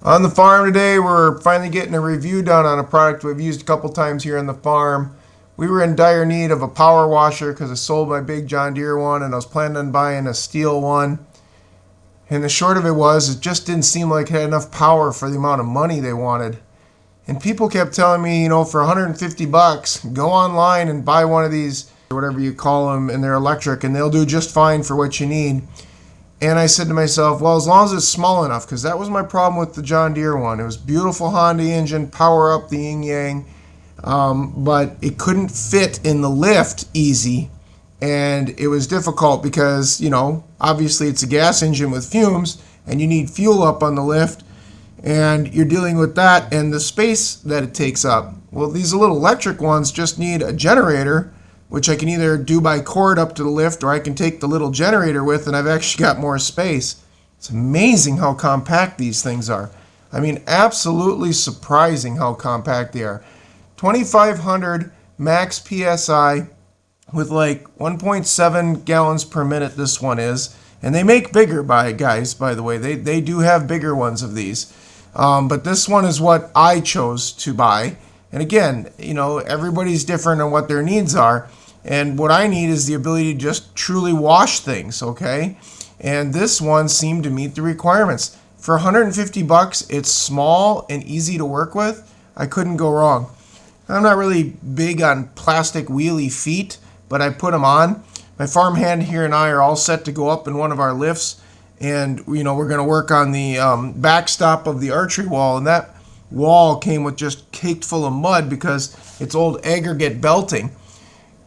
On the farm today, we're finally getting a review done on a product we've used a couple times here on the farm. We were in dire need of a power washer because I sold my big John Deere one and I was planning on buying a steel one. And the short of it was, it just didn't seem like it had enough power for the amount of money they wanted. And people kept telling me, for 150 bucks, go online and buy one of these, or whatever you call them, and they're electric, and they'll do just fine for what you need. And I said to myself, well, as long as it's small enough, because that was my problem with the John Deere one. It was beautiful Honda engine, power up the yin yang, but it couldn't fit in the lift easy. And it was difficult because, obviously it's a gas engine with fumes, and you need fuel up on the lift, and you're dealing with that and the space that it takes up. Well, these little electric ones just need a generator, which I can either do by cord up to the lift or I can take the little generator with, and I've actually got more space. It's amazing how compact these things are. I mean, absolutely surprising how compact they are. 2,500 max PSI with like 1.7 gallons per minute this one is. And they make bigger guys, by the way. They do have bigger ones of these. But this one is what I chose to buy. And again, everybody's different on what their needs are. And what I need is the ability to just truly wash things, okay? And this one seemed to meet the requirements. For 150 bucks, it's small and easy to work with. I couldn't go wrong. I'm not really big on plastic wheelie feet, but I put them on. My farmhand here and I are all set to go up in one of our lifts. And, we're going to work on the backstop of the archery wall. And that wall came with just caked full of mud because it's old aggregate belting.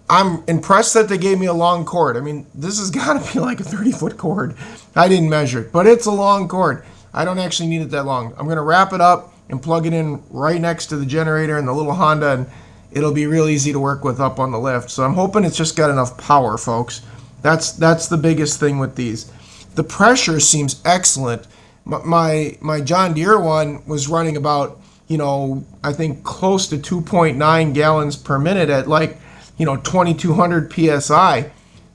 I'm impressed that they gave me a long cord. I mean, this has got to be like a 30-foot cord. I didn't measure it, but it's a long cord. I don't actually need it that long. I'm going to wrap it up and plug it in right next to the generator and the little Honda, and it'll be real easy to work with up on the lift. So I'm hoping it's just got enough power, folks. That's the biggest thing with these. The pressure seems excellent. My John Deere one was running about, I think close to 2.9 gallons per minute at like 2,200 PSI.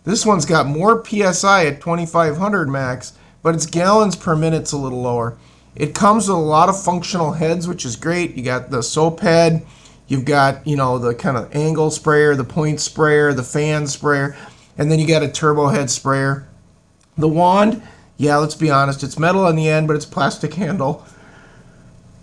This one's got more PSI at 2,500 max, but its gallons per minute's a little lower. It comes with a lot of functional heads, which is great. You got the soap head, you've got, the kind of angle sprayer, the point sprayer, the fan sprayer, and then you got a turbo head sprayer. The wand, yeah, let's be honest, it's metal on the end, but it's plastic handle.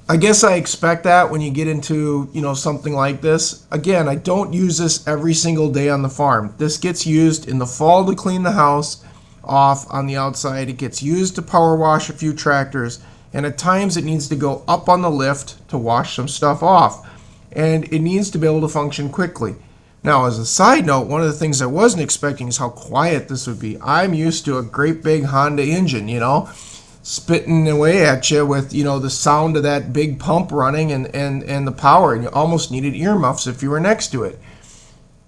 I guess I expect that when you get into, something like this. Again, I don't use this every single day on the farm. This gets used in the fall to clean the house off on the outside. It gets used to power wash a few tractors. And at times it needs to go up on the lift to wash some stuff off. And it needs to be able to function quickly. Now, as a side note, one of the things I wasn't expecting is how quiet this would be. I'm used to a great big Honda engine, spitting away at you with, the sound of that big pump running and the power, and you almost needed earmuffs if you were next to it.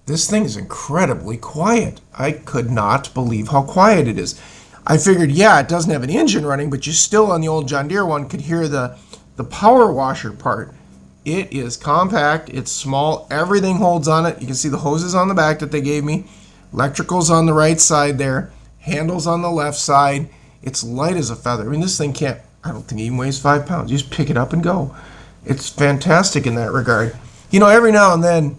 This thing is incredibly quiet. I could not believe how quiet it is. I figured, yeah, it doesn't have an engine running, but you still on the old John Deere one could hear the power washer part. It is compact, it's small, everything holds on it. You can see the hoses on the back that they gave me. Electrical's on the right side there, handles on the left side. It's light as a feather. I mean, this thing I don't think it even weighs 5 pounds. You just pick it up and go. It's fantastic in that regard. Every now and then,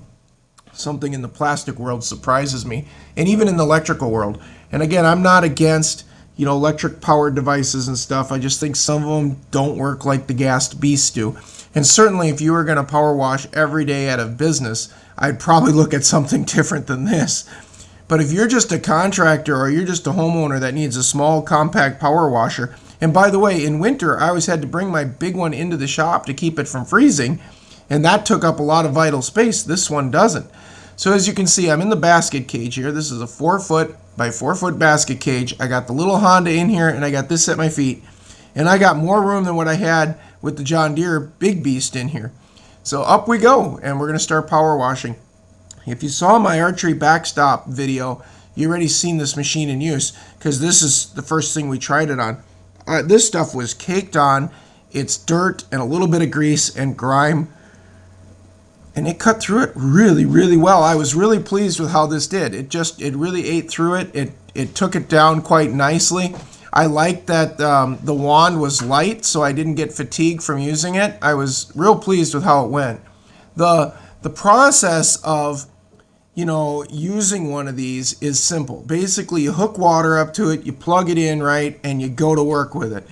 something in the plastic world surprises me, and even in the electrical world. And again, I'm not against, electric powered devices and stuff. I just think some of them don't work like the gassed beasts do. And certainly, if you were going to power wash every day out of business, I'd probably look at something different than this. But if you're just a contractor or you're just a homeowner that needs a small compact power washer, and by the way, in winter, I always had to bring my big one into the shop to keep it from freezing, and that took up a lot of vital space. This one doesn't. So as you can see, I'm in the basket cage here. This is a 4-foot by 4-foot basket cage. I got the little Honda in here, and I got this at my feet. And I got more room than what I had with the John Deere big beast in here. So up we go, and we're going to start power washing. If you saw my archery backstop video, you already seen this machine in use because this is the first thing we tried it on. This stuff was caked on. It's dirt and a little bit of grease and grime. And it cut through it really, really well. I was really pleased with how this did. It really ate through it. It took it down quite nicely. I liked that the wand was light, so I didn't get fatigue from using it. I was real pleased with how it went. The process of using one of these is simple. Basically, you hook water up to it, you plug it in right, and you go to work with it.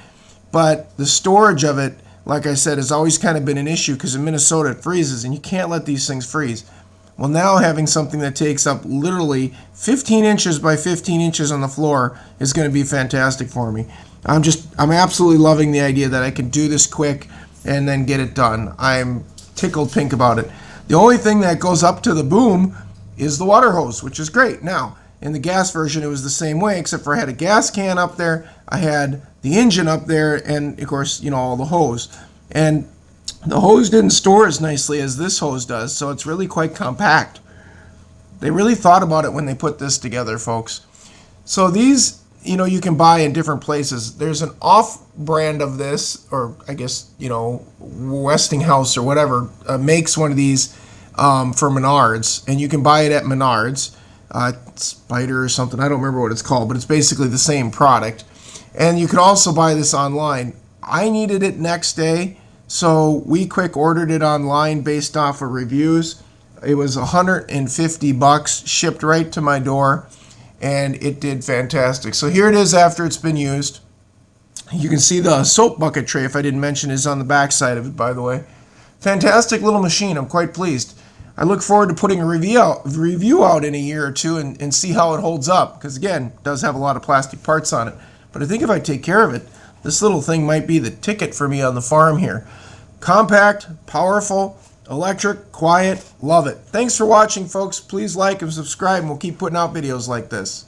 But the storage of it, like I said, has always kind of been an issue because in Minnesota it freezes and you can't let these things freeze. Well, now having something that takes up literally 15 inches by 15 inches on the floor is going to be fantastic for me. I'm absolutely loving the idea that I can do this quick and then get it done. I'm tickled pink about it. The only thing that goes up to the boom is the water hose, which is great. Now, in the gas version, it was the same way, except for I had a gas can up there, I had the engine up there, and of course, all the hose. And the hose didn't store as nicely as this hose does, so it's really quite compact. They really thought about it when they put this together, folks. So these, you can buy in different places. There's an off-brand of this, or I guess, Westinghouse or whatever, makes one of these for Menards, and you can buy it at Menards. Spider or something, I don't remember what it's called, but it's basically the same product. And you can also buy this online. I needed it next day, so we quick ordered it online based off of reviews. It was $150 shipped right to my door, and it did fantastic. So here it is after it's been used. You can see the soap bucket tray, if I didn't mention, is on the back side of it, by the way. Fantastic little machine. I'm quite pleased. I look forward to putting a review out in a year or two and see how it holds up, because again, it does have a lot of plastic parts on it. But I think if I take care of it, this little thing might be the ticket for me on the farm here. Compact, powerful, electric, quiet, love it. Thanks for watching, folks. Please like and subscribe, and we'll keep putting out videos like this.